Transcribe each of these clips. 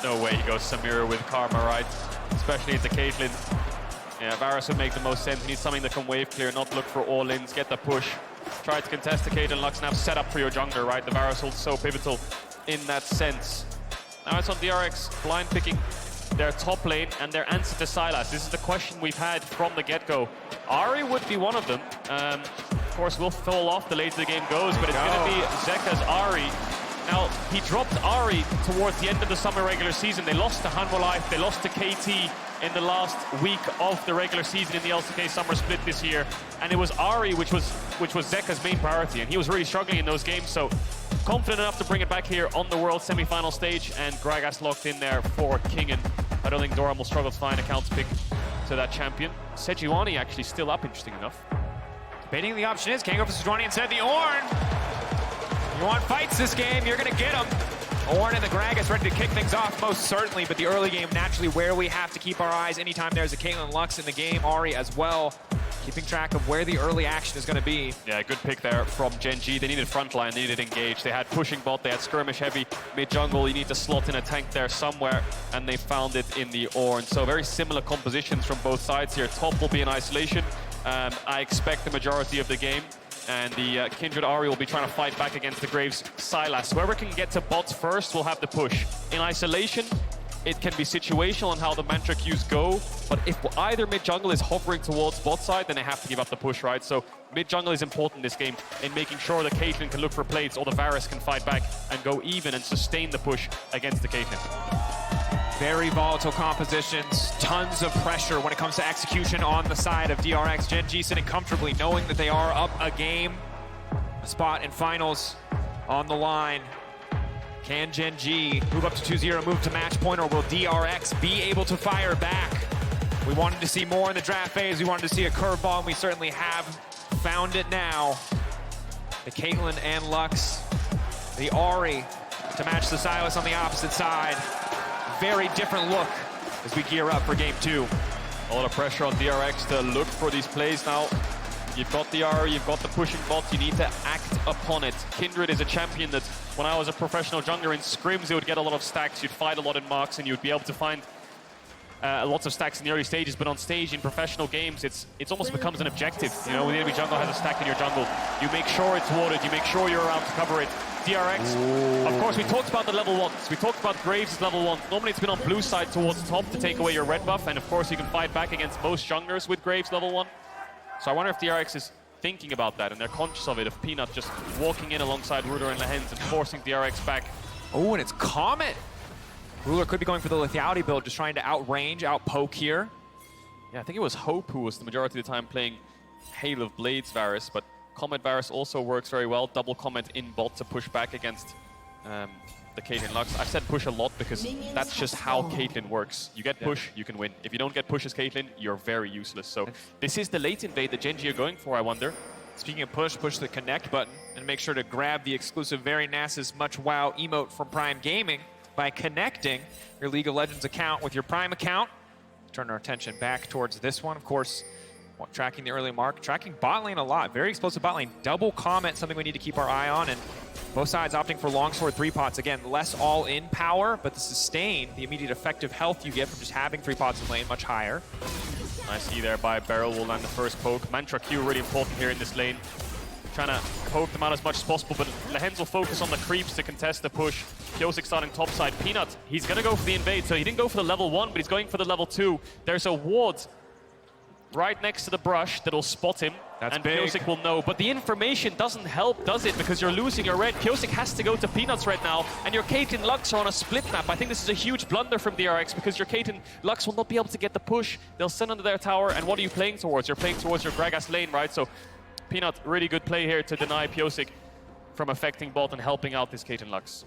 No way he goes Samira with Karma, right? Especially into Caitlyn. Yeah, Varus would make the most sense. He needs something that can wave clear, not look for all-ins, get the push. Try to contest the Caitlyn Lux, now set up for your jungler, right? The Varus ult so pivotal in that sense. Now it's on DRX, blind picking their top lane and their answer to Sylas. This is the question we've had from the get-go. Ahri would be one of them. Of course, we'll fall off the later the game goes, but it's going to be Zeka's Ahri. Now, he dropped Ahri towards the end of the summer regular season. They lost to Hanwha, they lost to KT in the last week of the regular season in the LCK summer split this year. And it was Ahri which was Zeka's main priority, and he was really struggling in those games, so confident enough to bring it back here on the World semi-final stage, and Gragas locked in there for Kingen. I don't think Doran will struggle to find a counter pick to that champion. Sejuani actually still up, interesting enough. Debating the option is, can't go for Sejuani instead the Ornn. You want fights this game, you're gonna get them. Ornn and the Gragas ready to kick things off, most certainly, but the early game naturally where we have to keep our eyes anytime there's a Caitlyn Lux in the game, Ahri as well. Keeping track of where the early action is going to be. Yeah, good pick there from Gen.G. They needed frontline, they needed engage. They had pushing bot, they had skirmish heavy. Mid-jungle, you need to slot in a tank there somewhere, and they found it in the Ornn. So very similar compositions from both sides here. Top will be in isolation. I expect the majority of the game. And the Kindred Ahri will be trying to fight back against the Graves Sylas. Whoever can get to bots first will have the push. In isolation, it can be situational on how the mantra queues go, but if either mid-jungle is hovering towards bot side, then they have to give up the push, right? So mid-jungle is important in this game in making sure that Caitlyn can look for plates or the Varus can fight back and go even and sustain the push against the Caitlyn. Very volatile compositions, tons of pressure when it comes to execution on the side of DRX. Gen.G sitting comfortably, knowing that they are up a game. A spot in finals on the line. Can Gen.G move up to 2-0, move to match point, or will DRX be able to fire back? We wanted to see more in the draft phase. We wanted to see a curveball, and we certainly have found it now. The Caitlyn and Lux, the Ahri to match the Sylas on the opposite side. Very different look as we gear up for game 2. A lot of pressure on DRX to look for these plays now. You've got the Ahri, you've got the pushing bot, you need to act upon it. Kindred is a champion that, when I was a professional jungler in scrims, you would get a lot of stacks, you'd fight a lot in marks, and you'd be able to find lots of stacks in the early stages, but on stage in professional games, it almost becomes an objective. You know, when the enemy jungle has a stack in your jungle, you make sure it's warded, you make sure you're around to cover it. DRX, of course, we talked about the level 1s. We talked about Graves' level 1. Normally it's been on blue side towards top to take away your red buff, and of course you can fight back against most junglers with Graves level 1. So I wonder if DRX is thinking about that, and they're conscious of it, of Peanut just walking in alongside Ruler and Lehens and forcing DRX back. Oh, and it's Comet. Ruler could be going for the lethality build, just trying to outrange, outpoke here. Yeah, I think it was Hope who was the majority of the time playing Hail of Blades Varus, but Comet Varus also works very well. Double Comet in bot to push back against the Caitlyn Lux. I've said push a lot because that's just how Caitlyn works. You get push, you can win. If you don't get push as Caitlyn, you're very useless. So this is the late invade that Gen.G are going for, I wonder. Speaking of push the connect button and make sure to grab the exclusive Very Nasa's Much Wow emote from Prime Gaming by connecting your League of Legends account with your Prime account. Turn our attention back towards this one, of course. Tracking the early mark, tracking bot lane a lot. Very explosive bot lane. Double Comet, something we need to keep our eye on, and both sides opting for longsword 3-pots. Again, less all-in power, but the sustain, the immediate effective health you get from just having 3-pots in lane, much higher. Nice E there by Beryl, will land the first poke. Mantra Q really important here in this lane. Trying to poke them out as much as possible, but Lehens will focus on the creeps to contest the push. Pyosik starting topside. Peanut, he's gonna go for the invade, so he didn't go for the level 1, but he's going for the level 2. There's a ward right next to the brush that'll spot him, and Pyosik will know. But the information doesn't help, does it? Because you're losing your red. Pyosik has to go to Peanut's red now, and your Caitlyn Lux are on a split map. I think this is a huge blunder from DRX, because your Caitlyn Lux will not be able to get the push. They'll send under their tower, and what are you playing towards? You're playing towards your Gragas lane, right? So Peanut, really good play here to deny Pyosik from affecting bot and helping out this Caitlyn Lux.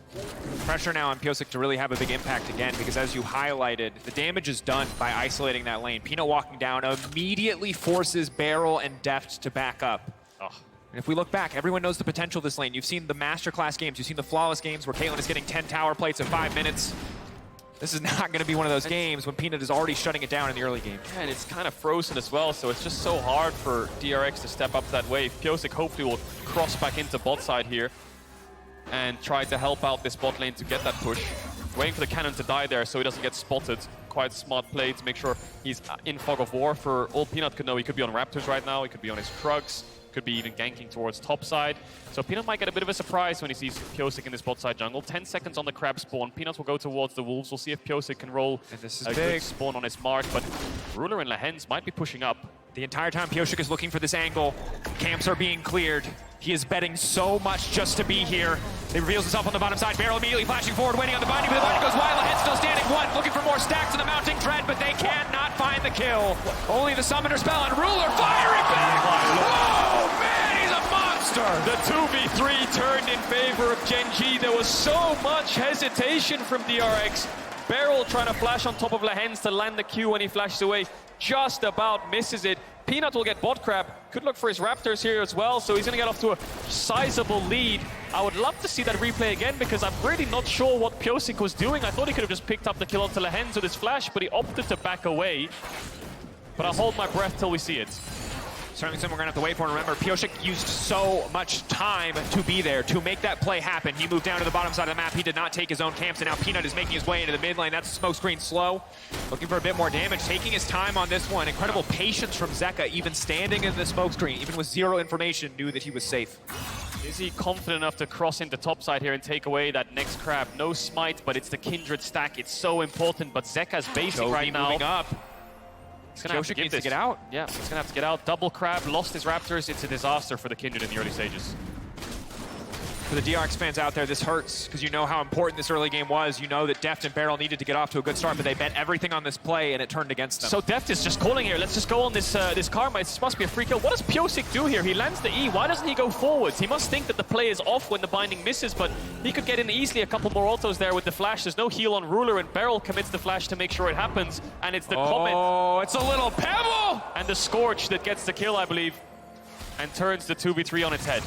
Pressure now on Pyosik to really have a big impact again, because as you highlighted, the damage is done by isolating that lane. Peanut walking down immediately forces Beryl and Deft to back up. Oh. And if we look back, everyone knows the potential of this lane. You've seen the masterclass games, you've seen the flawless games where Caitlyn is getting 10 tower plates in 5 minutes. This is not going to be one of those games when Peanut is already shutting it down in the early game. Yeah, and it's kind of frozen as well, so it's just so hard for DRX to step up that wave. Pyosik hopefully will cross back into bot side here and try to help out this bot lane to get that push. waiting for the cannon to die there so he doesn't get spotted. Quite smart play to make sure he's in fog of war. For all Peanut could know, he could be on Raptors right now, he could be on his Krugs, could be even ganking towards top side. So Peanut might get a bit of a surprise when he sees Pyosik in this bot side jungle. 10 seconds on the crab spawn. Peanut will go towards the wolves. We'll see if Pyosik can roll a good spawn on his mark, but Ruler and Lehens might be pushing up. The entire time Pyosik is looking for this angle. Camps are being cleared. He is betting so much just to be here. He reveals himself on the bottom side. Barrel immediately flashing forward, waiting on the binding, but the binding goes wide. Lehens still standing. One, looking for more stacks in the mounting dread, but they cannot find the kill. Only the summoner spell, and Ruler firing back. Oh man, he's a monster. The 2v3 turned in favor of Gen.G. There was so much hesitation from DRX. Barrel trying to flash on top of Lehens to land the Q when he flashes away. Just about misses it. Peanut will get bot crab. Could look for his Raptors here as well, so he's going to get off to a sizable lead. I would love to see that replay again because I'm really not sure what Pyosik was doing. I thought he could have just picked up the kill onto Lehens with his flash, but he opted to back away. But I'll hold my breath till we see it. Certainly something we're going to have to wait for. And remember, Pyosik used so much time to be there, to make that play happen. He moved down to the bottom side of the map. He did not take his own camps, and now Peanut is making his way into the mid lane. That's smoke screen slow. Looking for a bit more damage, taking his time on this one. Incredible patience from Zeka, even standing in the smoke screen, even with zero information, knew that he was safe. Is he confident enough to cross into topside here and take away that next crab? No smite, but it's the Kindred stack. It's so important, but Zeka's basic right now. Moving up. He's gonna have to give this. To get out. Yeah, he's gonna have to get out. Double crab, lost his Raptors. It's a disaster for the Kindred in the early stages. For the DRX fans out there, this hurts because you know how important this early game was. You know that Deft and Barrel needed to get off to a good start, but they bet everything on this play and it turned against them. So Deft is just calling here. Let's just go on this this Karma. This must be a free kill. What does Pyosik do here? He lands the E. Why doesn't he go forwards? He must think that the play is off when the binding misses, but he could get in easily a couple more autos there with the flash. There's no heal on Ruler, and Barrel commits the flash to make sure it happens. And it's the comment. Oh, it's a little pebble! And the Scorch that gets the kill, I believe, and turns the 2v3 on its head.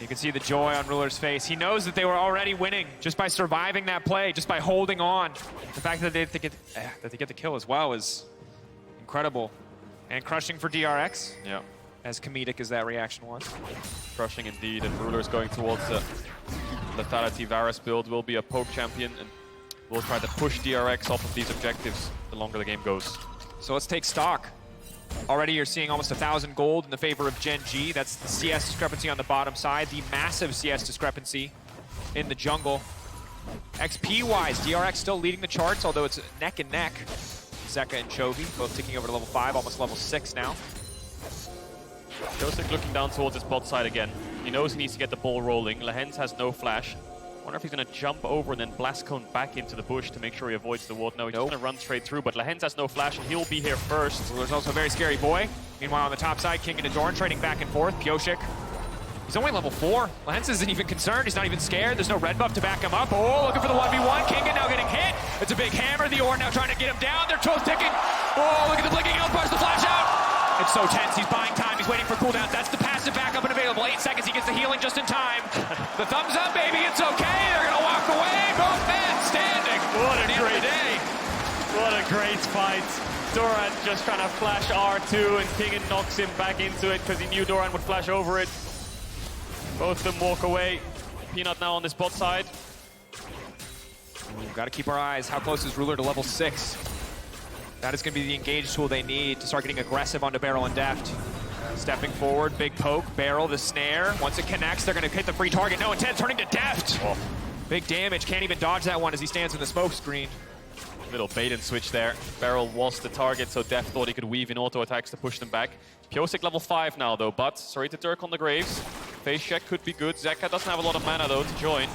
You can see the joy on Ruler's face. He knows that they were already winning just by surviving that play, just by holding on. The fact that they get the kill as well is incredible. And crushing for DRX. Yeah. As comedic as that reaction was. Crushing indeed, and Ruler's going towards the Lethality Varus build. Will be a poke champion, and we'll try to push DRX off of these objectives the longer the game goes. So let's take stock. Already you're seeing almost 1,000 gold in the favor of Gen.G. That's the CS discrepancy on the bottom side, the massive CS discrepancy in the jungle. XP-wise, DRX still leading the charts, although it's neck and neck. Zeka and Chovy both ticking over to level 5, almost level 6 now. Joseph looking down towards his bot side again. He knows he needs to get the ball rolling. Lehens has no flash. Wonder if he's going to jump over and then blast cone back into the bush to make sure he avoids the ward. No, he's just going to run straight through, but Lehens has no flash and he'll be here first. There's also a very scary boy. Meanwhile, on the top side, King and Adoran trading back and forth. Pyosik, he's only level 4. Lehens isn't even concerned. He's not even scared. There's no red buff to back him up. Oh, looking for the 1v1. King now getting hit. It's a big hammer. The Ornn now trying to get him down. They're both ticking. Oh, look at the blinking health bars. The flash out. It's so tense. He's buying time. He's waiting for cooldowns. That's the passive backup and available. 8 seconds. He gets the healing just in time. The thumbs up, baby. It's okay. They're going to walk away. Both men standing. What a great day. What a great fight. Doran just trying to flash R2, and King knocks him back into it because he knew Doran would flash over it. Both of them walk away. Peanut now on this bot side. Got to keep our eyes. How close is Ruler to level 6? That is going to be the engage tool they need to start getting aggressive onto Barrel and Deft. Stepping forward, big poke, Barrel, the snare. Once it connects, they're going to hit the free target. No intent, turning to Deft. Oh. Big damage, can't even dodge that one as he stands in the smoke screen. Little bait and switch there. Barrel was the target, so Deft thought he could weave in auto attacks to push them back. Pyosik level 5 now though, but sorry to Dirk on the Graves. Face check could be good. Zeka doesn't have a lot of mana though to join.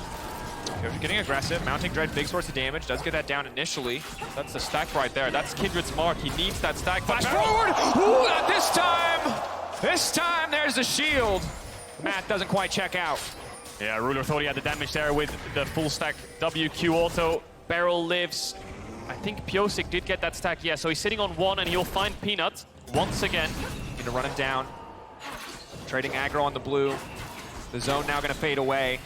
Pyosik getting aggressive, mounting dread, big source of damage, does get that down initially. That's the stack right there. That's Kindred's mark. He needs that stack. Flash forward! Ooh, not this time! This time there's the shield. Matt doesn't quite check out. Yeah, Ruler thought he had the damage there with the full stack WQ auto. Barrel lives. I think Pyosik did get that stack. Yeah, so he's sitting on 1 and he'll find Peanut once again. Need to run him down. Trading aggro on the blue. The zone now going to fade away.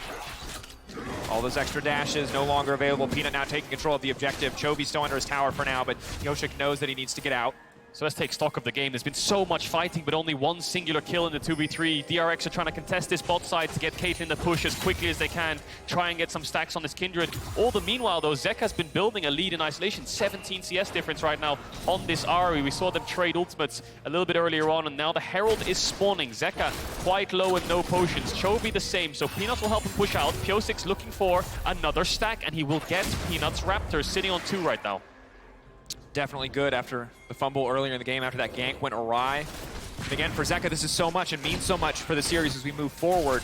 All those extra dashes no longer available. Peanut now taking control of the objective. Chovy's still under his tower for now, but Pyosik knows that he needs to get out. So let's take stock of the game. There's been so much fighting, but only one singular kill in the 2v3. DRX are trying to contest this bot side to get Caitlyn to push as quickly as they can, try and get some stacks on this Kindred. All the meanwhile, though, Zeka's been building a lead in isolation. 17 CS difference right now on this Ahri. We saw them trade ultimates a little bit earlier on, and now the Herald is spawning. Zeka quite low and no potions. Chovy the same, so Peanuts will help him push out. Pyosic's looking for another stack, and he will get Peanuts Raptors sitting on 2 right now. Definitely good after the fumble earlier in the game, after that gank went awry. And again, for Zeka, this is so much and means so much for the series as we move forward.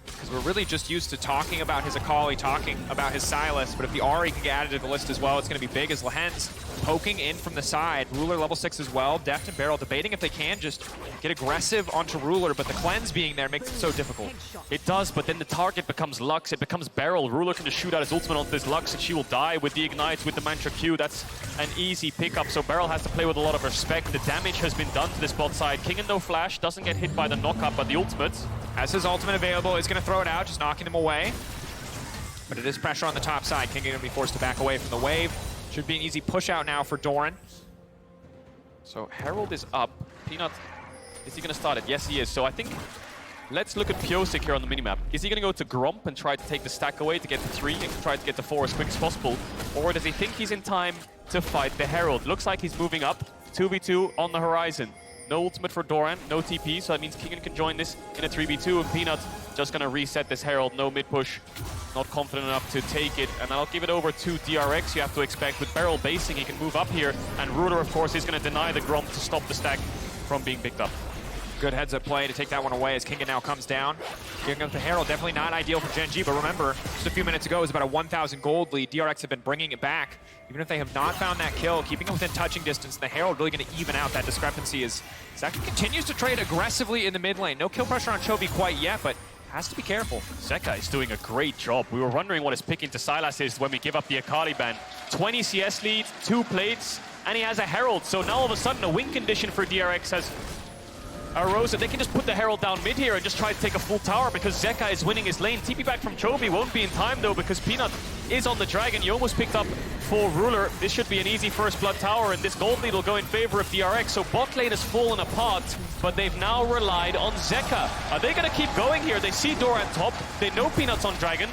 Because we're really just used to talking about his Akali, talking about his Sylas, but if the Ahri can get added to the list as well, it's going to be big as Lehen's poking in from the side. Ruler level 6 as well. Deft and Beryl debating if they can just get aggressive onto Ruler, but the cleanse being there makes it so difficult. It does, but then the target becomes Lux, it becomes Beryl. Ruler can just shoot out his ultimate onto this Lux and she will die with the ignites, with the Mantra Q. That's an easy pickup, so Beryl has to play with a lot of respect. The damage has been done to this bot side. Kingen no flash, doesn't get hit by the knockup, but the ultimate. As his ultimate available, is going to throw it out, just knocking them away. But it is pressure on the top side. Kingen going to be forced to back away from the wave. Should be an easy push out now for Doran. So Herald is up. Peanut, is he going to start it? Yes, he is. So I think let's look at Pyosic here on the minimap. Is he going to go to Gromp and try to take the stack away to get to 3 and try to get to 4 as quick as possible? Or does he think he's in time to fight the Herald? Looks like he's moving up. 2v2 on the horizon. No ultimate for Doran, no TP, so that means Kingen can join this in a 3v2, and Peanut just going to reset this Herald. No mid push, not confident enough to take it, and I'll give it over to DRX. You have to expect with Beryl basing, he can move up here, and Ruler, of course, is going to deny the Gromp to stop the stack from being picked up. Good heads-up play to take that one away as Kingen now comes down. Here comes the Herald, definitely not ideal for Gen.G, but remember, just a few minutes ago, it was about a 1,000 gold lead. DRX have been bringing it back. Even if they have not found that kill, keeping it within touching distance, the Herald really going to even out that discrepancy as Zeka continues to trade aggressively in the mid lane. No kill pressure on Chovy quite yet, but has to be careful. Zeka is doing a great job. We were wondering what his pick into Sylas is when we give up the Akali ban. 20 CS lead, 2 plates, and he has a Herald. So now all of a sudden a win condition for DRX has arose, and they can just put the Herald down mid here and just try to take a full tower because Zeka is winning his lane. TP back from Chovy won't be in time though because Peanut is on the Dragon. He almost picked up for Ruler. This should be an easy first blood tower, and this gold lead will go in favor of DRX. So bot lane has fallen apart, but they've now relied on Zeka. Are they going to keep going here? They see Doran top. They know Peanut's on Dragon,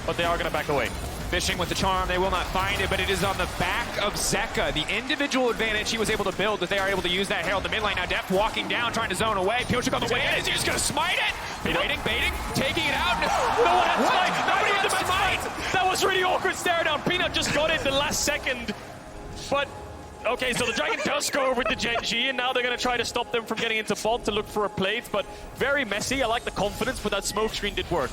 but they are going to back away. Fishing with the charm, they will not find it, but it is on the back of Zeka. The individual advantage he was able to build, that they are able to use that Herald the mid lane. Now Deft walking down, trying to zone away. Pyosik on the way in. Is he just going to smite it? Baiting, taking it out. No one had smite. Nobody had smite. That was really awkward stare down. Peanut just got it the last second. But, okay, so the Dragon does go over to Gen.G, and now they're going to try to stop them from getting into bot to look for a plate. But very messy. I like the confidence, but that smoke screen did work.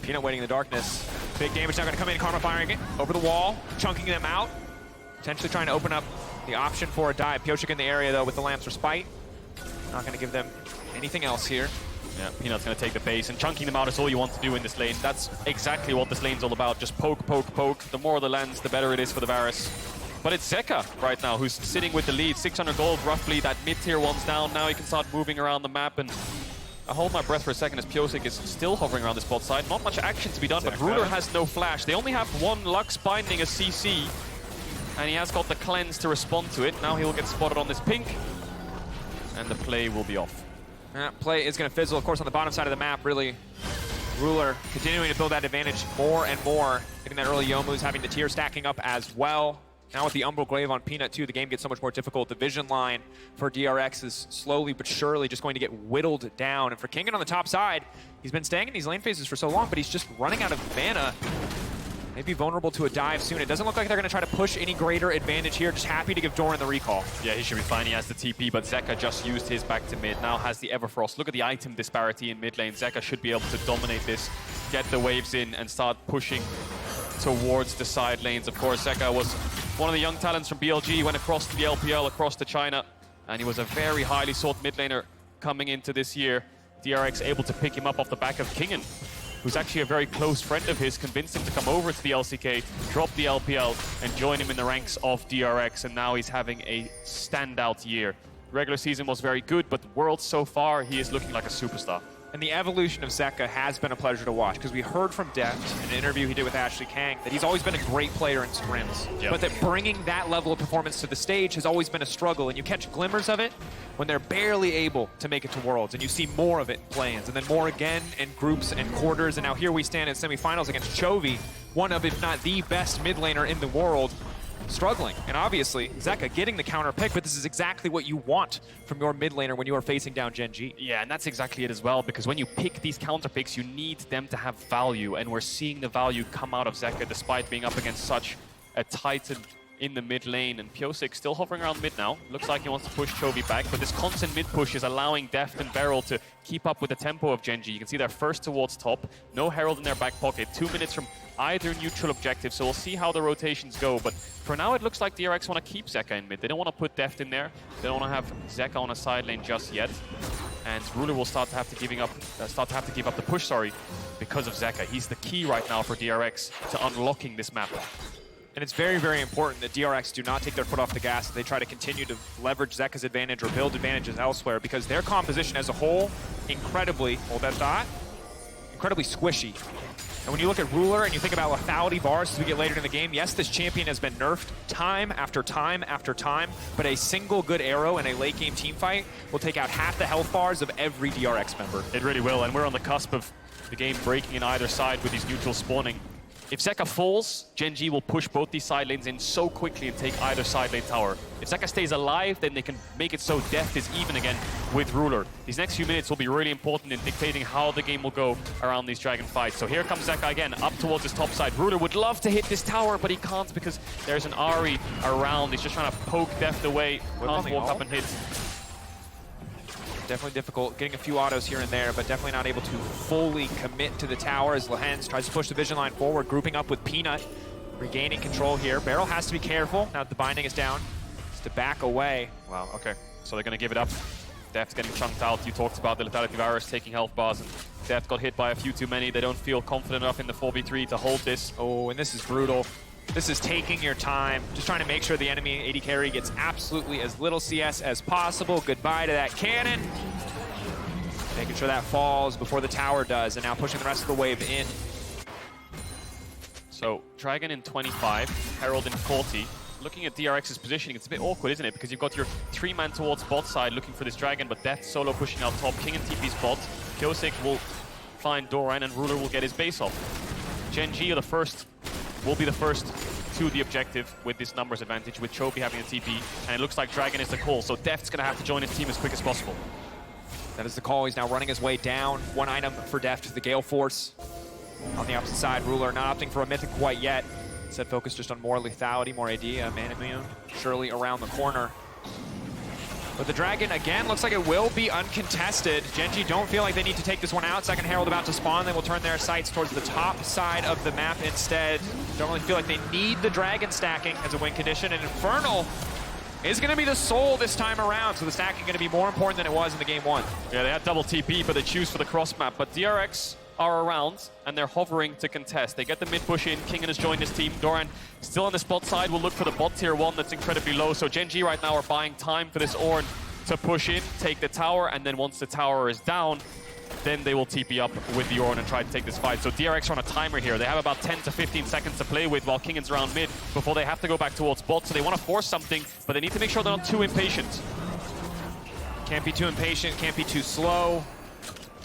Peanut waiting in the darkness. Big damage now going to come in. Karma firing it over the wall, chunking them out. Potentially trying to open up the option for a dive. Pyosik in the area, though, with the Lamb's Respite. Not going to give them anything else here. Yeah, Peanut's going to take the base, and chunking them out is all you want to do in this lane. That's exactly what this lane's all about. Just poke, poke, poke. The more the lands, the better it is for the Varus. But it's Zeka right now who's sitting with the lead. 600 gold, roughly. That mid-tier one's down. Now he can start moving around the map, and I hold my breath for a second as Pyosik is still hovering around this bot side. Not much action to be done, but Ruler has no flash. They only have 1 Lux binding a CC, and he has got the cleanse to respond to it. Now he'll get spotted on this pink, and the play will be off. Play is going to fizzle, of course, on the bottom side of the map, really. Ruler continuing to build that advantage more and more. Getting that early Youmu's, having the tier stacking up as well. Now with the Umbral Glaive on Peanut too, the game gets so much more difficult. The vision line for DRX is slowly but surely just going to get whittled down. And for Kingen on the top side, he's been staying in these lane phases for so long, but he's just running out of mana. Maybe vulnerable to a dive soon. It doesn't look like they're going to try to push any greater advantage here. Just happy to give Doran the recall. Yeah, he should be fine. He has the TP, but Zeka just used his back to mid. Now has the Everfrost. Look at the item disparity in mid lane. Zeka should be able to dominate this, get the waves in, and start pushing towards the side lanes. Of course, Zeka was one of the young talents from BLG, went across to the LPL, across to China, and he was a very highly sought mid laner coming into this year. DRX able to pick him up off the back of Kingen, who's actually a very close friend of his, convinced him to come over to the LCK, drop the LPL, and join him in the ranks of DRX, and now he's having a standout year. Regular season was very good, but Worlds so far, he is looking like a superstar. And the evolution of Zeka has been a pleasure to watch, because we heard from Deft in an interview he did with Ashley Kang that he's always been a great player in scrims, but that bringing that level of performance to the stage has always been a struggle, and you catch glimmers of it when they're barely able to make it to Worlds, and you see more of it in play-ins, and then more again in groups and quarters, and now here we stand in semifinals against Chovy, one of, if not the best mid laner in the world, struggling. And obviously, Zeka getting the counter pick, but this is exactly what you want from your mid laner when you are facing down Gen.G. Yeah, and that's exactly it as well, because when you pick these counter picks, you need them to have value, and we're seeing the value come out of Zeka despite being up against such a titan in the mid lane. And Pyosik still hovering around mid now. Looks like he wants to push Chovy back, but this constant mid push is allowing Deft and Beryl to keep up with the tempo of Gen.G. You can see they're first towards top, no Herald in their back pocket, 2 minutes from either neutral objective, so we'll see how the rotations go. But for now, it looks like DRX want to keep Zeka in mid. They don't want to put Deft in there. They don't want to have Zeka on a side lane just yet. And Ruler will start to have to give up the push, because of Zeka. He's the key right now for DRX to unlocking this map. And it's very, very important that DRX do not take their foot off the gas. They try to continue to leverage Zeka's advantage or build advantages elsewhere, because their composition as a whole, incredibly, hold that thought, incredibly squishy. And when you look at Ruler and you think about lethality bars as we get later in the game, yes, this champion has been nerfed time after time after time, but a single good arrow in a late game team fight will take out half the health bars of every DRX member. It really will, and we're on the cusp of the game breaking in either side with these neutrals spawning. If Zeka falls, Gen.G will push both these side lanes in so quickly and take either side lane tower. If Zeka stays alive, then they can make it so Deft is even again with Ruler. These next few minutes will be really important in dictating how the game will go around these Dragon fights. So here comes Zeka again, up towards his top side. Ruler would love to hit this tower, but he can't because there's an Ahri around. He's just trying to poke Deft away. Can't walk up and hit. Definitely difficult, getting a few autos here and there, but definitely not able to fully commit to the tower as Lehens tries to push the vision line forward, grouping up with Peanut, regaining control here. Beryl has to be careful now that the binding is down. Just to back away. Wow, okay. So they're going to give it up. Deft getting chunked out. You talked about the lethality of Aris taking health bars, and Deft got hit by a few too many. They don't feel confident enough in the 4v3 to hold this. Oh, and this is brutal. This is taking your time, just trying to make sure the enemy AD carry gets absolutely as little CS as possible. Goodbye to that cannon. Making sure that falls before the tower does, and now pushing the rest of the wave in. So, Dragon in 25, Herald in 40. Looking at DRX's positioning, it's a bit awkward, isn't it? Because you've got your 3-man towards bot side looking for this Dragon, but Death solo pushing out top. King and TP's bot. Pyosik will find Doran, and Ruler will get his base off. Gen.G will be the first to the objective with this numbers advantage, with Chovy having a TP, and it looks like Dragon is the call, so Deft's gonna have to join his team as quick as possible. That is the call. He's now running his way down. One item for Deft, the Gale Force. On the opposite side, Ruler not opting for a Mythic quite yet. Instead focused just on more lethality, more AD, man immune, surely around the corner. But the Dragon, again, looks like it will be uncontested. Gen.G don't feel like they need to take this one out. Second Herald about to spawn. They will turn their sights towards the top side of the map instead. Don't really feel like they need the Dragon stacking as a win condition. And Infernal is going to be the soul this time around. So the stacking going to be more important than it was in the game one. Yeah, they had double TP, but they choose for the cross map. But DRX are around, and they're hovering to contest. They get the mid push in. Kingen has joined his team. Doran still on the spot side. Will look for the bot tier 1 that's incredibly low. So Gen.G right now are buying time for this Ornn to push in, take the tower, and then once the tower is down, then they will TP up with the Ornn and try to take this fight. So DRX are on a timer here. They have about 10 to 15 seconds to play with while Kingen's around mid before they have to go back towards bot. So they want to force something, but they need to make sure they're not too impatient. Can't be too impatient, can't be too slow.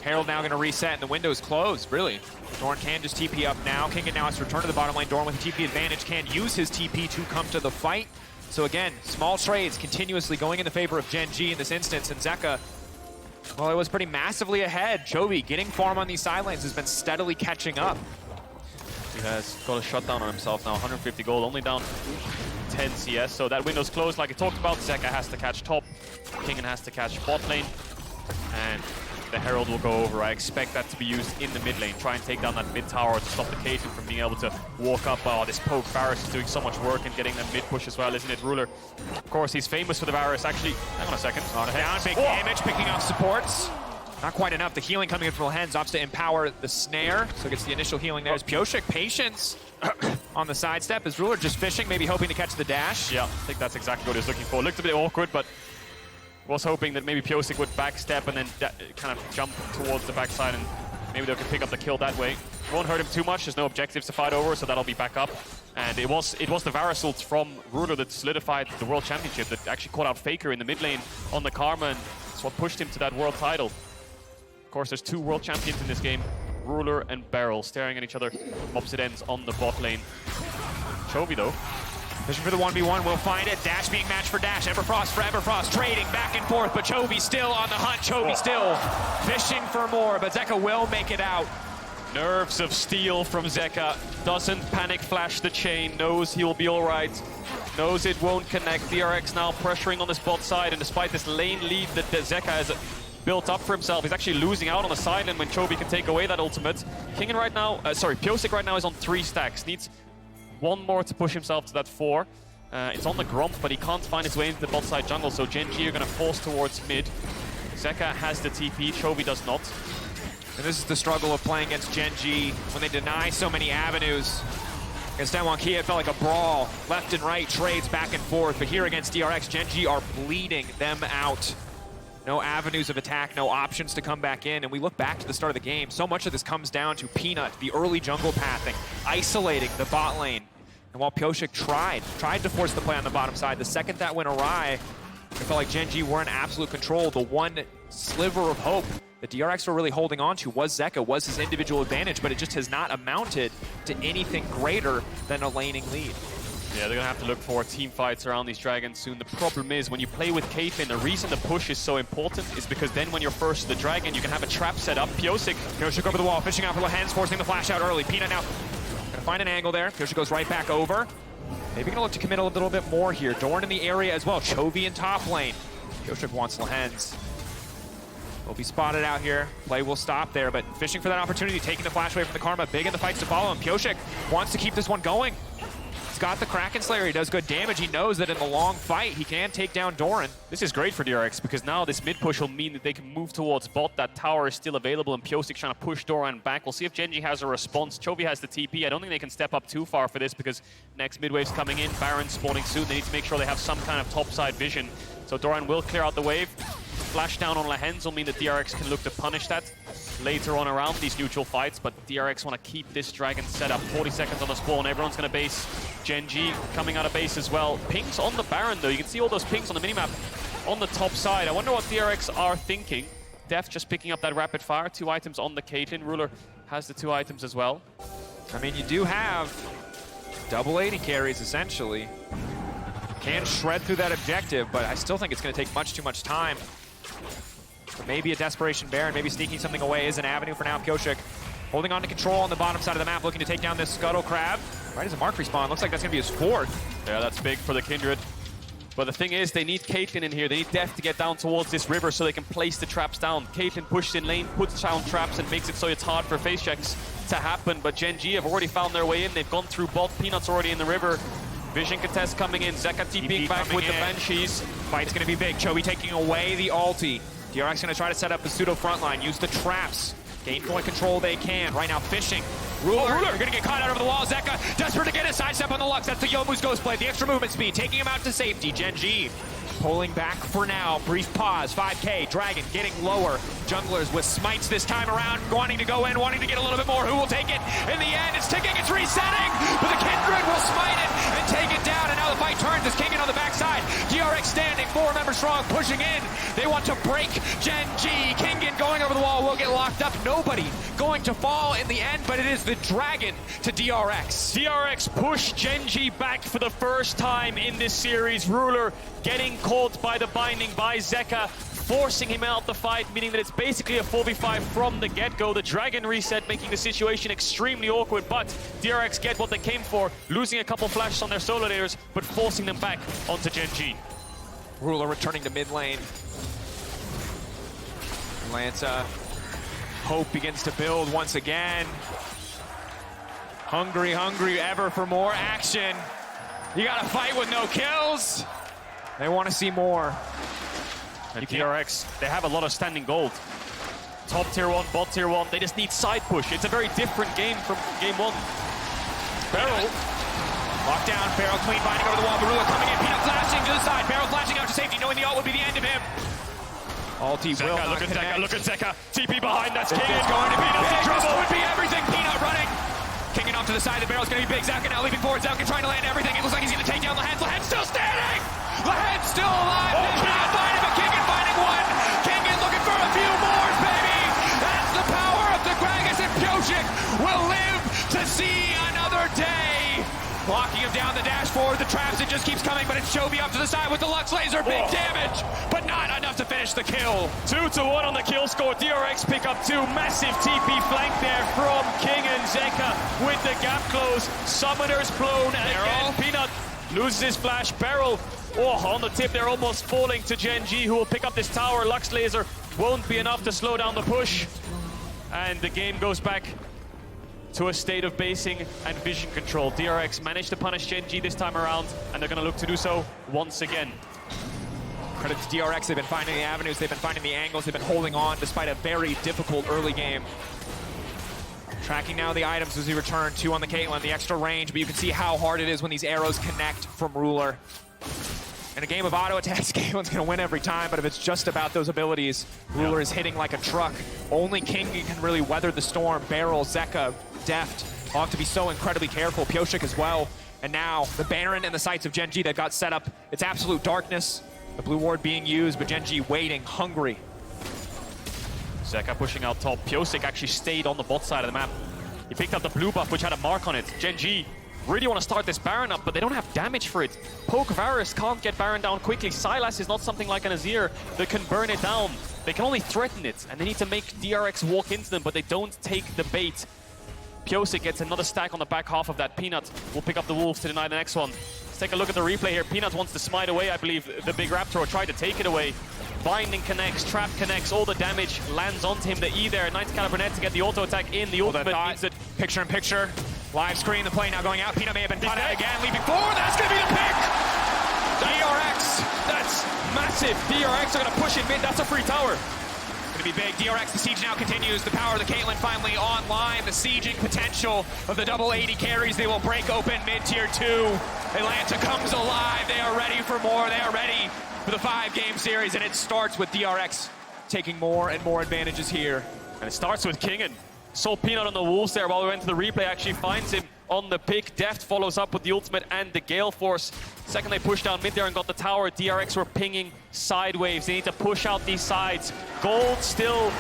Herald now going to reset, and the window is closed, really. Dorn can just TP up now. Kingen now has to return to the bottom lane. Dorn with a TP advantage can use his TP to come to the fight. So again, small trades continuously going in the favor of Gen.G in this instance, and Zeka, well, it was pretty massively ahead. Chovy getting farm on these side lanes has been steadily catching up. He has got a shutdown on himself now, 150 gold, only down 10 CS. So that window's closed like I talked about. Zeka has to catch top, Kingen has to catch bot lane, and the Herald will go over. I expect that to be used in the mid lane. Try and take down that mid tower to stop the Caitlyn from being able to walk up. Oh, this poke Varus is doing so much work and getting that mid push as well, isn't it, Ruler? Of course, he's famous for the Varus. Actually, hang on a second. Down, big damage, picking off supports. Not quite enough. The healing coming in from Lehens opts to empower the snare, so gets the initial healing there. Pyosik, patience on the sidestep. Is Ruler just fishing, maybe hoping to catch the dash? Yeah, I think that's exactly what he was looking for. Looked a bit awkward, but Was hoping that maybe Piosik would backstep and then kind of jump towards the backside, and maybe they could pick up the kill that way. It won't hurt him too much. There's no objectives to fight over, so that'll be back up. And it was the Varus ult from Ruler that solidified the World Championship, that actually caught out Faker in the mid lane on the Karma, and it's what pushed him to that world title. Of course, there's 2 world champions in this game, Ruler and Beryl, staring at each other opposite ends on the bot lane. Chovy, though. Fishing for the 1v1, we'll find it. Dash being matched for Dash, Everfrost for Everfrost, trading back and forth, but Chovy still on the hunt. Chovy still fishing for more, but Zeka will make it out. Nerves of steel from Zeka. Doesn't panic flash the chain, knows he'll be all right. Knows it won't connect. DRX now pressuring on this bot side, and despite this lane lead that Zeka has built up for himself, he's actually losing out on the side lane when Chovy can take away that ultimate. Kingen right now, Piosik right now is on 3 stacks. Needs 1 more to push himself to that 4. It's on the Gromp, but he can't find his way into the bot side jungle, so Gen.G are going to force towards mid. Zeka has the TP, Chovy does not. And this is the struggle of playing against Gen.G when they deny so many avenues. Against DRX, it felt like a brawl. Left and right, trades back and forth. But here against DRX, Gen.G are bleeding them out. No avenues of attack, no options to come back in. And we look back to the start of the game. So much of this comes down to Peanut, the early jungle pathing, isolating the bot lane. And while Piosik tried to force the play on the bottom side, the second that went awry, it felt like Gen.G were in absolute control. The one sliver of hope that DRX were really holding on to was Zeka, was his individual advantage, but it just has not amounted to anything greater than a laning lead. Yeah, they're gonna have to look for team fights around these dragons soon. The problem is, when you play with Caitlyn, the reason the push is so important is because then when you're first to the dragon, you can have a trap set up. Piosik over the wall, fishing out for Lehens, forcing the flash out early. Peanut now gonna find an angle there. Piosik goes right back over. Maybe gonna look to commit a little bit more here. Dorn in the area as well. Chovy in top lane. Piosik wants Lehens. Will be spotted out here. Play will stop there, but fishing for that opportunity, taking the flash away from the Karma. Big in the fights to follow him. Piosik wants to keep this one going. He's got the Kraken Slayer. He does good damage. He knows that in the long fight, he can take down Doran. This is great for DRX because now this mid push will mean that they can move towards bot. That tower is still available, and Piosik trying to push Doran back. We'll see if Gen.G has a response. Chovy has the TP. I don't think they can step up too far for this because next mid wave's coming in. Baron spawning soon. They need to make sure they have some kind of topside vision. So Doran will clear out the wave. Flash down on Lehens will mean that DRX can look to punish that later on around these neutral fights, but DRX want to keep this dragon set up. 40 seconds on the spawn. Everyone's going to base. Gen.G coming out of base as well. Pings on the Baron, though. You can see all those pings on the minimap on the top side. I wonder what DRX are thinking. Def just picking up that rapid fire. 2 items on the Caitlyn. Ruler has the 2 items as well. I mean, you do have double 80 carries, essentially. Can shred through that objective, but I still think it's going to take much too much time. But maybe a Desperation Baron, maybe sneaking something away is an avenue for now. Piosik holding on to control on the bottom side of the map, looking to take down this Scuttle Crab. Right as a mark respawn, looks like that's going to be his 4th. Yeah, that's big for the Kindred. But the thing is, they need Caitlyn in here. They need Def to get down towards this river so they can place the traps down. Caitlyn pushes in lane, puts down traps, and makes it so it's hard for face checks to happen. But Gen.G have already found their way in. They've gone through bot. Peanut's already in the river. Vision contest coming in. Zeka TPing back with the Banshees. Fight's going to be big. Chovy taking away the ulti. DRX going to try to set up the pseudo front line. Use the traps. Gain point control they can. Right now fishing. Ruler going to get caught out over the wall. Zeka desperate to get a sidestep on the Lux. That's the Youmuu's Ghost Blade. The extra movement speed taking him out to safety. Gen.G pulling back for now. Brief pause. 5K. Dragon getting lower. Junglers with smites this time around. Wanting to go in. Wanting to get a little bit more. Who will take it? In the end, it's ticking. It's resetting. But the Kindred will smite it and take it down. And now the fight turns. It's Kingen on the backside. DRX standing. 4 members strong. Pushing in. They want to break Gen.G. Kingen going over the wall. Will get locked up. Nobody going to fall in the end. But it is the Dragon to DRX. DRX push Gen.G back for the first time in this series. Ruler getting caught by the binding by Zeka, forcing him out the fight, meaning that it's basically a 4v5 from the get-go. The Dragon reset making the situation extremely awkward, but DRX get what they came for, losing a couple flashes on their solo layers, but forcing them back onto Gen.G. Ruler returning to mid lane. Lanza, hope begins to build once again. Hungry ever for more action. You gotta fight with no kills. They want to see more. And DRX, they have a lot of standing gold. Top tier 1, bot tier 1, they just need side push. It's a very different game from game 1. Beryl. Locked down, Beryl clean binding over the wall. Barula coming in, Peanut flashing to the side. Beryl flashing out to safety, knowing the ult would be the end of him. Ulti will not Look at connect. Zeka, look at Zeka. TP behind, that's King. It's going to be Peanut's in big. trouble. This would be everything. Peanut running. Kicking off to the side. The barrel's going to be big. Zaka now leaping forward. Zaka trying to land everything. It looks like he's going to take down Lahen. Lahen's still standing. Lahen's still alive. Oh, Peanut finding, but King finding one. King looking for a few more, baby. That's the power of the Gragas, and Pyosik will live to see another day. Blocking him down the dash forward. The traps, it just keeps coming, but it's Chovy up to the side with the Lux Laser. Big damage, but not enough to finish the kill. 2-1 on the kill score. DRX pick up 2. Massive TP flank there from King and Zeka with the gap close. Summoners blown, and again Peanut loses his flash. Barrel, on the tip, they're almost falling to Gen.G, who will pick up this tower. Lux Laser won't be enough to slow down the push. And the game goes back to a state of basing and vision control. DRX managed to punish Gen.G this time around, and they're going to look to do so once again. Credit to DRX, they've been finding the avenues, they've been finding the angles, they've been holding on despite a very difficult early game. Tracking now the items as we return. 2 on the Caitlyn, the extra range, but you can see how hard it is when these arrows connect from Ruler. In a game of auto attacks, Caitlyn's gonna win every time, but if it's just about those abilities, Ruler is hitting like a truck. Only King can really weather the storm. Barrel, Zeka, Deft, all have to be so incredibly careful. Pyosik as well. And now, the Baron and the sights of Gen.G that got set up. It's absolute darkness. The blue ward being used, but Gen.G waiting, hungry. Zeka pushing out top. Pyosik actually stayed on the bot side of the map. He picked up the blue buff, which had a mark on it. Gen.G really want to start this Baron up, but they don't have damage for it. Poke Varus can't get Baron down quickly. Sylas is not something like an Azir that can burn it down. They can only threaten it, and they need to make DRX walk into them, but they don't take the bait. Pyosik gets another stack on the back half of that. Peanut will pick up the Wolves to deny the next one. Let's take a look at the replay here. Peanut wants to smite away, I believe, the big Raptor, or try to take it away. Binding connects, trap connects, all the damage lands onto him. The E there, 90 caliber net to get the auto attack in. The ultimate means that picture in picture. Live screen, the play now going out. Peanut may have been caught out again, leaping forward. That's going to be the pick! DRX, that's massive. DRX are going to push it mid. That's a free tower. Going to be big. DRX, the siege now continues. The power of the Caitlyn finally online. The sieging potential of the double 80 carries. They will break open mid-tier 2. Atlanta comes alive. They are ready for more. They are ready for the 5-game series, and it starts with DRX taking more and more advantages here. And it starts with King, and saw Peanut on the Wolves there while we went to the replay. Actually finds him on the pick. Deft follows up with the ultimate and the Gale Force. Second they pushed down mid there and got the tower. DRX were pinging side waves. They need to push out these sides. Gold still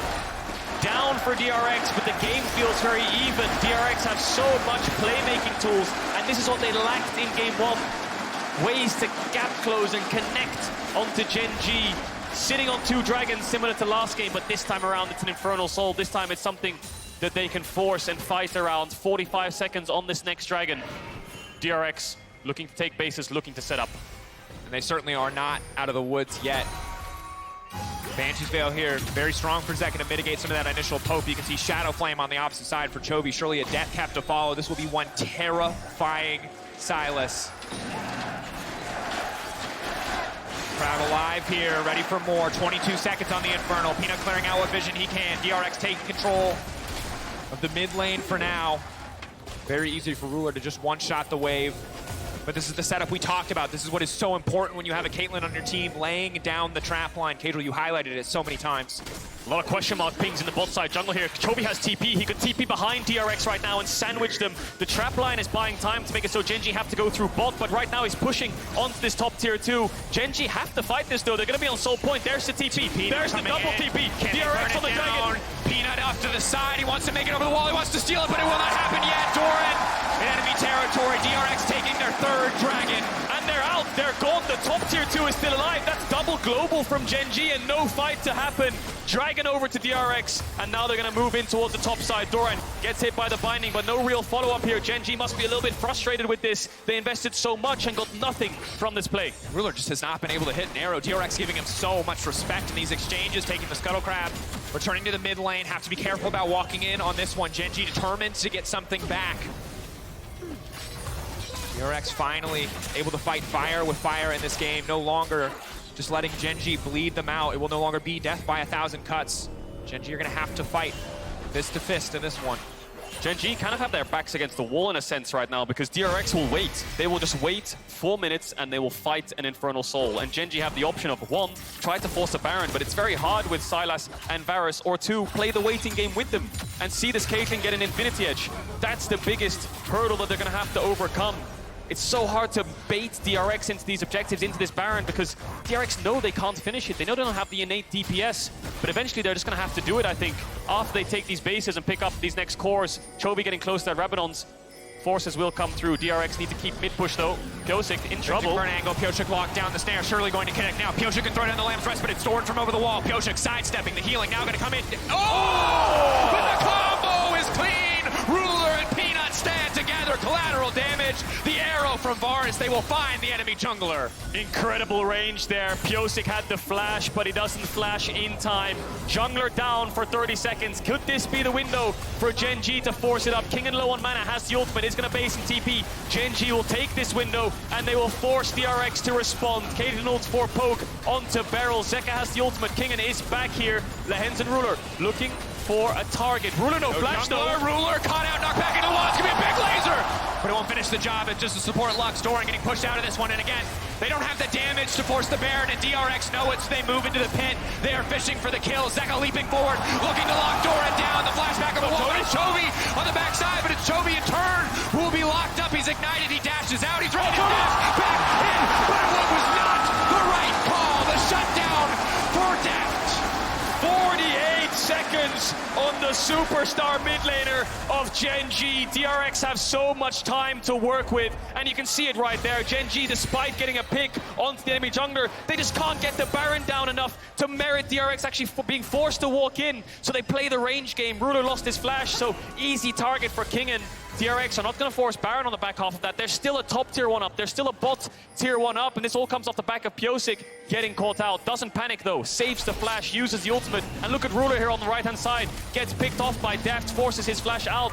down for DRX, but the game feels very even. DRX have so much playmaking tools, and this is what they lacked in game 1. Ways to gap close and connect onto Gen.G. Sitting on 2 dragons similar to last game, but this time around it's an Infernal Soul. This time it's something that they can force and fight around. 45 seconds on this next dragon. DRX looking to take bases, looking to set up. And they certainly are not out of the woods yet. Banshee's Veil here, very strong for Zeka to mitigate some of that initial poke. You can see Shadow Flame on the opposite side for Chovy. Surely a death cap to follow. This will be one terrifying Sylas. Crowd alive here, ready for more. 22 seconds on the Infernal. Peanut clearing out what vision he can. DRX taking control of the mid lane for now. Very easy for Ruler to just one-shot the wave. But this is the setup we talked about. This is what is so important when you have a Caitlyn on your team laying down the trap line. Cadril, you highlighted it so many times. A lot of question mark pings in the bot side jungle here. Chovy has TP. He could TP behind DRX right now and sandwich them. The trap line is buying time to make it so Gen.G have to go through bot, but right now he's pushing onto this top tier 2. Gen.G have to fight this though. They're going to be on soul point. There's the TP. There's the double TP. DRX on the dragon. Peanut off to the side. He wants to make it over the wall. He wants to steal it, but it will not happen yet. Doran in enemy territory. DRX taking their 3rd dragon. And they're out. They're gone. The top tier 2 is still alive. That's double global from Gen.G and no fight to happen. Dragon over to DRX, and now they're going to move in towards the top side. Doran gets hit by the binding, but no real follow-up here. Gen.G must be a little bit frustrated with this. They invested so much and got nothing from this play. Ruler just has not been able to hit an arrow. DRX giving him so much respect in these exchanges, taking the Scuttle Crab, returning to the mid lane. Have to be careful about walking in on this one. Gen.G determined to get something back. DRX finally able to fight fire with fire in this game. No longer just letting Gen.G bleed them out. It will no longer be death by 1,000 cuts. Gen.G are going to have to fight fist to fist in this one. Gen.G kind of have their backs against the wall in a sense right now because DRX will wait. They will just wait 4 minutes and they will fight an Infernal Soul. And Gen.G have the option of 1, try to force a Baron, but it's very hard with Sylas and Varus, or 2, play the waiting game with them and see this Caitlyn get an Infinity Edge. That's the biggest hurdle that they're going to have to overcome. It's so hard to bait DRX into these objectives, into this Baron, because DRX know they can't finish it. They know they don't have the innate DPS, but eventually they're just going to have to do it, I think, after they take these bases and pick up these next cores. Chovy getting close to that Rabadon's. Forces will come through. DRX need to keep mid-push, though. Pyosik in trouble. Burn angle. Pyosik locked down the snare. Surely going to connect now. Pyosik can throw down the Lamb's Rest, but it's stored from over the wall. Pyosik sidestepping. The healing now going to come in. Oh! But the combo is clean! Ruler and Peanut stand together. Collateral damage. The arrow from Varus. They will find the enemy jungler. Incredible range there. Pyosik had the flash, but he doesn't flash in time. Jungler down for 30 seconds. Could this be the window for Gen.G to force it up? King and low on mana has the ultimate. Is going to base in TP. Gen.G will take this window, and they will force DRX to respond. Caitlyn ults for poke onto Beryl. Zeka has the ultimate. Kingen is back here. Lehens and Ruler looking for a target. Ruler no flash though. Ruler caught out, knocked back into the wall. It's going to be a big laser! But it won't finish the job. It's just a support Lux. Doran getting pushed out of this one. And again, they don't have the damage to force the Baron, and DRX know it, so they move into the pit. They are fishing for the kill. Zeka leaping forward, looking to lock Doran down. The flashback of the wall. It's Chovy on the backside, but it's Chovy in turn who will be locked up. He's ignited. He dashes out. He's ready to dash back in. But it was not the right call. The shutdown for Deft. 48 seconds on the superstar mid laner of Gen.G. DRX have so much time to work with, and you can see it right there. Gen.G, despite getting a pick onto the enemy jungler, they just can't get the Baron down enough to merit DRX actually being forced to walk in, so they play the range game. Ruler lost his flash, so easy target for Kingen. DRX are not going to force Baron on the back half of that. There's still a top tier 1 up. There's still a bot tier 1 up, and this all comes off the back of Pyosik getting caught out. Doesn't panic though, saves the flash, uses the ultimate, and look at Ruler here on the right-hand side. Gets picked off by Deft, forces his flash out.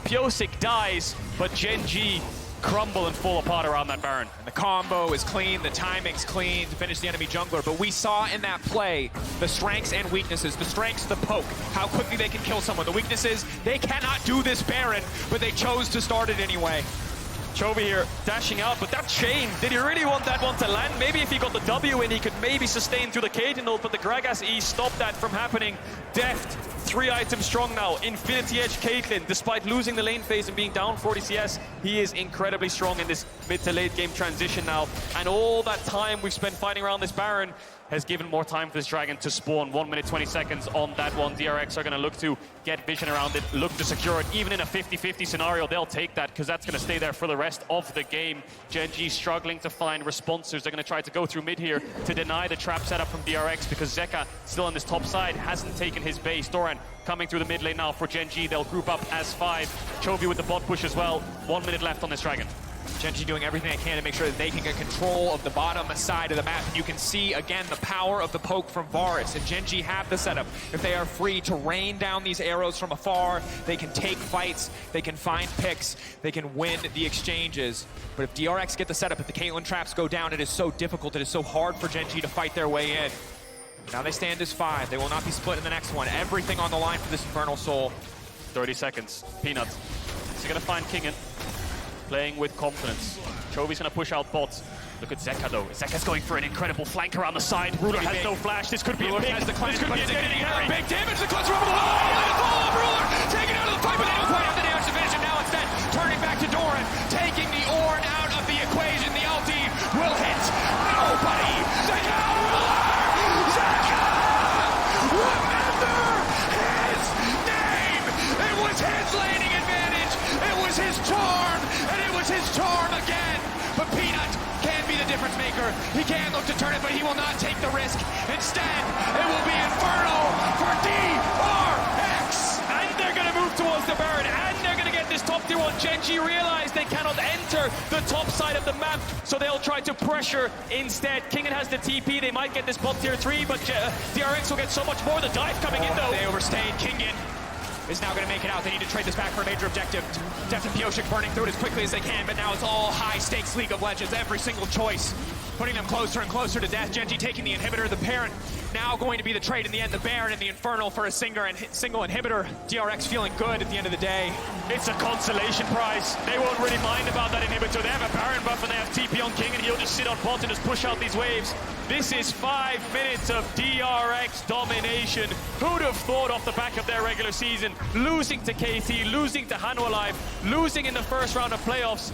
Pyosik dies, but Gen.G crumble and fall apart around that Baron. And the combo is clean, the timing's clean to finish the enemy jungler, but we saw in that play the strengths and weaknesses. The strengths, the poke, how quickly they can kill someone. The weaknesses, they cannot do this Baron, but they chose to start it anyway. Chovy here dashing out, but that chain, did he really want that one to land? Maybe if he got the W in, he could maybe sustain through the Caitlyn ult, but the Gragas E stopped that from happening. Deft, 3 items strong now. Infinity Edge Caitlyn, despite losing the lane phase and being down 40 CS, he is incredibly strong in this mid to late game transition now. And all that time we've spent fighting around this Baron has given more time for this Dragon to spawn. 1 minute, 20 seconds on that one. DRX are going to look to get vision around it, look to secure it. Even in a 50-50 scenario, they'll take that because that's going to stay there for the rest of the game. Gen.G struggling to find responses. They're going to try to go through mid here to deny the trap setup from DRX because Zeka, still on this top side, hasn't taken his base. Doran coming through the mid lane now for Gen.G. They'll group up as 5. Chovy with the bot push as well. 1 minute left on this Dragon. Gen.G doing everything they can to make sure that they can get control of the bottom side of the map. And you can see, again, the power of the poke from Varus. And Gen.G have the setup. If they are free to rain down these arrows from afar, they can take fights, they can find picks, they can win the exchanges. But if DRX get the setup, if the Caitlyn traps go down, it is so difficult, it is so hard for Gen.G to fight their way in. Now they stand as 5. They will not be split in the next one. Everything on the line for this Infernal Soul. 30 seconds. Peanut. Is he going to find Kingen? Playing with confidence. Chovy's going to push out bots. Look at Zeka though. Zeka's going for an incredible flank around the side. Ruler has no flash. This could be a big, this could be a big damage. The clutch over the wall. Let it fall off. Ruler taken out of the fight, but they don't quite have the damage to finish it. Now instead, turning back to Doran, taking the Ornn out of the equation. The ulti will hit nobody. Zeka, Ruler! Zeka! Remember his name! It was his laning advantage. It was his charm. His charm again, but Peanut can be the difference maker. He can look to turn it, but he will not take the risk. Instead, it will be Inferno for DRX. And they're going to move towards the Baron, and they're going to get this top tier 1. Gen.G realize they cannot enter the top side of the map, so they'll try to pressure instead. Kingen has the TP. They might get this bot tier 3, but DRX will get so much more. The dive coming in, though. They overstayed. Kingen is now going to make it out. They need to trade this back for a major objective. Deft and Pyosik burning through it as quickly as they can, but now it's all high-stakes League of Legends. Every single choice putting them closer and closer to death. Gen.G taking the inhibitor, the parent now going to be the trade in the end, the Baron and the Infernal for a single inhibitor. DRX feeling good at the end of the day. It's a consolation prize. They won't really mind about that inhibitor. They have a Baron buff and they have TP on King, and he'll just sit on bot and just push out these waves. This is 5 minutes of DRX domination. Who'd have thought off the back of their regular season, losing to KT, losing to Hanwha Life, losing in the first round of playoffs,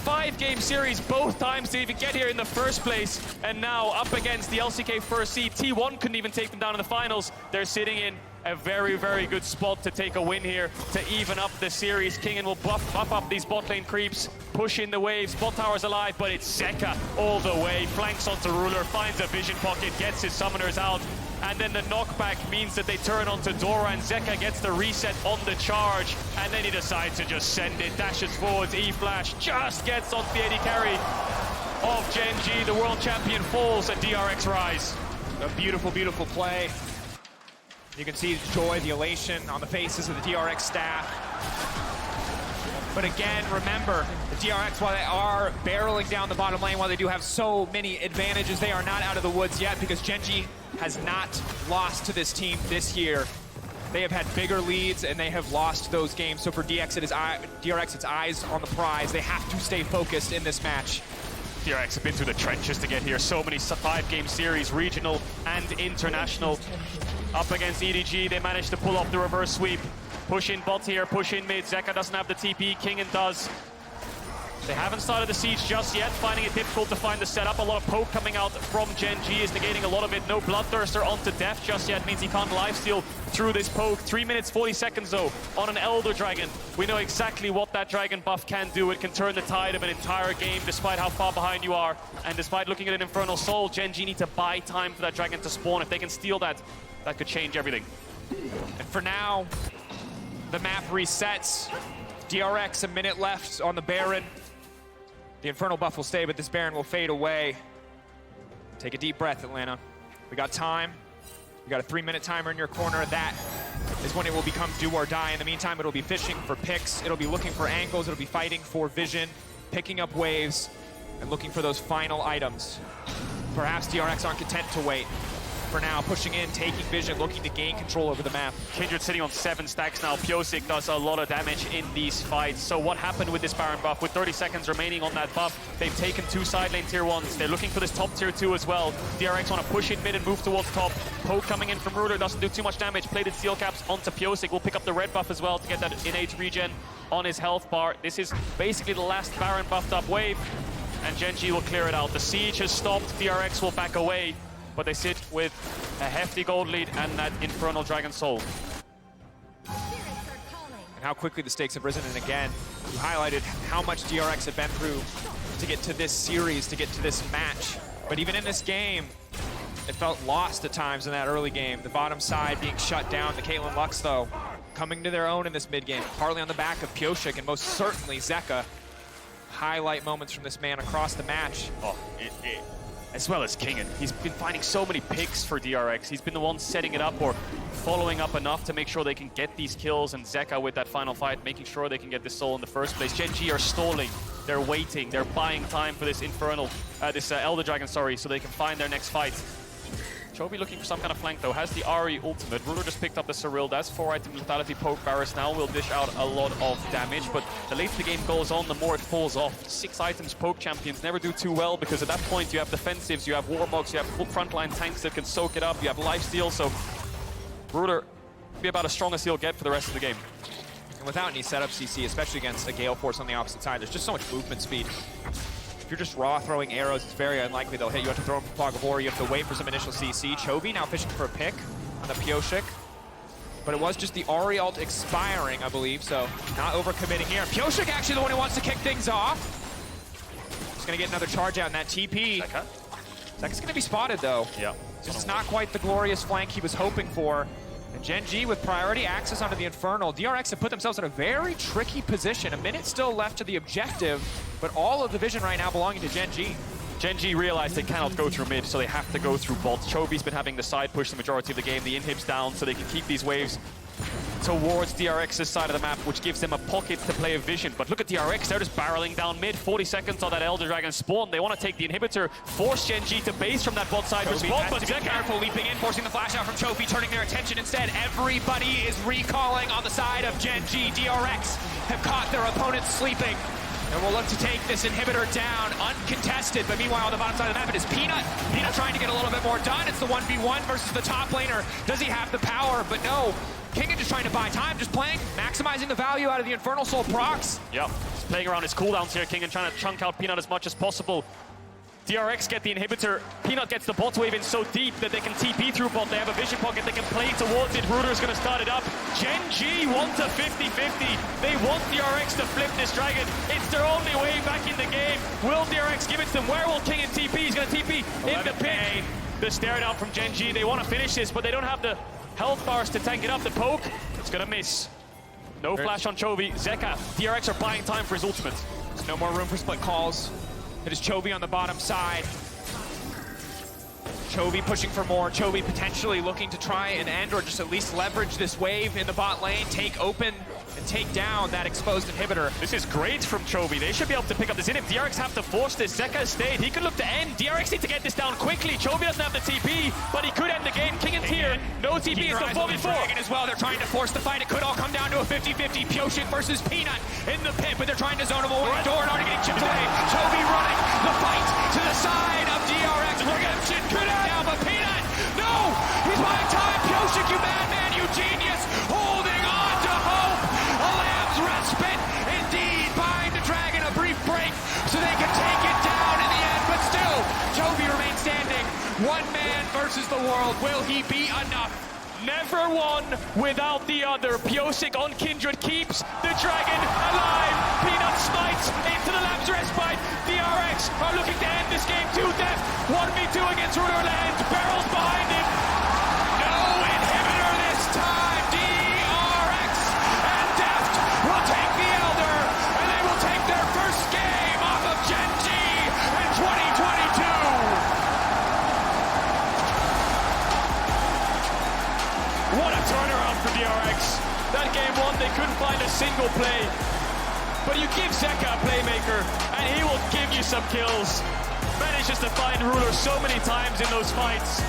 5-game series both times to even get here in the first place, and now up against the LCK first seed. T1 couldn't even take them down in the finals. They're sitting in a very, very good spot to take a win here to even up the series. Kingen will buff up these bot lane creeps, push in the waves. Bot tower's alive, but it's Zeka all the way. Flanks onto Ruler, finds a vision pocket, gets his summoners out. And then the knockback means that they turn onto Dora, and Zeka gets the reset on the charge. And then he decides to just send it, dashes forwards, E-Flash, just gets on the AD carry of Gen.G. The world champion falls and DRX rise. A beautiful, beautiful play. You can see the joy, the elation on the faces of the DRX staff. But again, remember, the DRX, while they are barreling down the bottom lane, while they do have so many advantages, they are not out of the woods yet, because Gen.G has not lost to this team this year. They have had bigger leads, and they have lost those games. So for DRX, it's eyes on the prize. They have to stay focused in this match. DRX have been through the trenches to get here. So many 5-game series, regional and international. Up against EDG, they managed to pull off the reverse sweep. Push in bot here, push in mid. Zeka doesn't have the TP, Kingen does. They haven't started the siege just yet, finding it difficult to find the setup. A lot of poke coming out from Gen.G is negating a lot of it. No Bloodthirster onto death just yet, means he can't lifesteal through this poke. 3 minutes, 40 seconds though, on an Elder Dragon. We know exactly what that Dragon buff can do. It can turn the tide of an entire game, despite how far behind you are. And despite looking at an Infernal Soul, Gen.G need to buy time for that Dragon to spawn. If they can steal that, that could change everything. And for now, the map resets. DRX, a minute left on the Baron. The Infernal buff will stay, but this Baron will fade away. Take a deep breath, Atlanta. We got time. We got a 3-minute timer in your corner. That is when it will become do or die. In the meantime, it'll be fishing for picks. It'll be looking for angles. It'll be fighting for vision, picking up waves, and looking for those final items. Perhaps DRX aren't content to wait. For now, pushing in, taking vision, looking to gain control over the map. Kindred sitting on 7 stacks now. Pyosik does a lot of damage in these fights. So what happened with this Baron buff? With 30 seconds remaining on that buff, they've taken 2 side lane tier 1s. They're looking for this top tier 2 as well. DRX want to push in mid and move towards top. Poke coming in from Ruler, doesn't do too much damage. Plated steel caps onto Pyosik. Will pick up the red buff as well to get that innate regen on his health bar. This is basically the last Baron buffed up wave, and Gen.G will clear it out. The siege has stopped. DRX will back away, but they sit with a hefty gold lead and that Infernal Dragon Soul. And how quickly the stakes have risen, and again, you highlighted how much DRX had been through to get to this series, to get to this match. But even in this game, it felt lost at times in that early game. The bottom side being shut down. The Caitlyn Lux, though, coming to their own in this mid-game, partly on the back of Pyosik and most certainly Zeka. Highlight moments from this man across the match. As well as Kingen. He's been finding so many picks for DRX. He's been the one setting it up or following up enough to make sure they can get these kills, and Zeka with that final fight, making sure they can get this soul in the first place. Gen.G are stalling. They're waiting. They're buying time for this Elder Dragon, sorry, so they can find their next fight. Chovy looking for some kind of flank though, has the Ari ultimate. Ruler just picked up the Cyril. That's 4-item lethality poke. Varus now will dish out a lot of damage, but the later the game goes on, the more it falls off. 6 items poke champions never do too well, because at that point you have defensives, you have warmogs, you have full frontline tanks that can soak it up, you have lifesteal, so Ruler will be about as strong as he'll get for the rest of the game. And without any setup CC, especially against a Gale Force on the opposite side, there's just so much movement speed. If you're just raw throwing arrows, it's very unlikely they'll hit. You have to throw them from Fog of War. You have to wait for some initial CC. Chovy now fishing for a pick on the Pyosik. But it was just the Ari ult expiring, I believe, so not overcommitting here. Pyosik actually the one who wants to kick things off. He's going to get another charge out in that TP. Zeka's going to be spotted, though. Yeah. This is not quite the glorious flank he was hoping for. And Gen.G with priority access onto the Infernal. DRX have put themselves in a very tricky position. A minute still left to the objective, but all of the vision right now belonging to Gen.G. Gen.G realized they cannot go through mid, so they have to go through bot. Chovy's been having the side push the majority of the game. The inhib's down, so they can keep these waves towards DRX's side of the map, which gives them a pocket to play a vision. But look at DRX, they're just barreling down mid. 40 seconds on that Elder Dragon spawn. They want to take the inhibitor, force Gen.G to base from that bot side respawn, but Zeka careful leaping in, forcing the flash out from Chofi, turning their attention instead. Everybody is recalling on the side of Gen.G. DRX have caught their opponents sleeping. And we'll look to take this inhibitor down, uncontested. But meanwhile, on the bottom side of the map, it is Peanut. Peanut trying to get a little bit more done. It's the 1v1 versus the top laner. Does he have the power? But no. Kingen just trying to buy time, just playing, maximizing the value out of the Infernal Soul procs. Yep, he's playing around his cooldowns here, Kingen trying to chunk out Peanut as much as possible. DRX get the inhibitor. Peanut gets the bot wave in so deep that they can TP through bot. They have a vision pocket. They can play towards it. Ruder's going to start it up. Gen.G want a 50-50. They want DRX to flip this dragon. It's their only way back in the game. Will DRX give it to them? Where will Kingen TP? He's going to TP in the pit. The stare down from Gen.G. They want to finish this, but they don't have the health bars to tank it up. The poke, it's going to miss. No flash on Chovy. Zeka, DRX are buying time for his ultimate. There's no more room for split calls. It is Chovy on the bottom side. Chovy pushing for more. Chovy potentially looking to try and end or just at least leverage this wave in the bot lane, take open and take down that exposed inhibitor. This is great from Chovy. They should be able to pick up this in. If DRX have to force this, Zeka stayed. He could look to end. DRX need to get this down quickly. Chovy doesn't have the TP, but he could end the game. Kingen's here. No TP. It's the 4v4. Dragon as well. They're trying to force the fight. It could all come down to a 50-50. Pyosik versus Peanut in the pit, but they're trying to zone him away. Doran already getting chipped away. Chovy running the fight to the side of DRX. Redemption could end down, but Peanut, no! He's buying time. Pyosik, you madman, you genius, holding on to hope. A lamb's respite, indeed, buying the dragon a brief break so they can take it down in the end. But still, Chovy remains standing. One man versus the world. Will he be enough? Never one without the other. Pyosik on Kindred keeps the dragon alive. Peanut smites into the Lamb's respite. DRX are looking to end this game to death. 1v2 against Ruderland. Barrels behind him. No inhibitor this time. DRX and Deft will take the Elder, and they will take their first game off of Gen.G in 2022. What a turnaround for DRX. That game one, they couldn't find a single play. But you give Zeka a playmaker, and he will give you some kills. Manages to find Ruler so many times in those fights.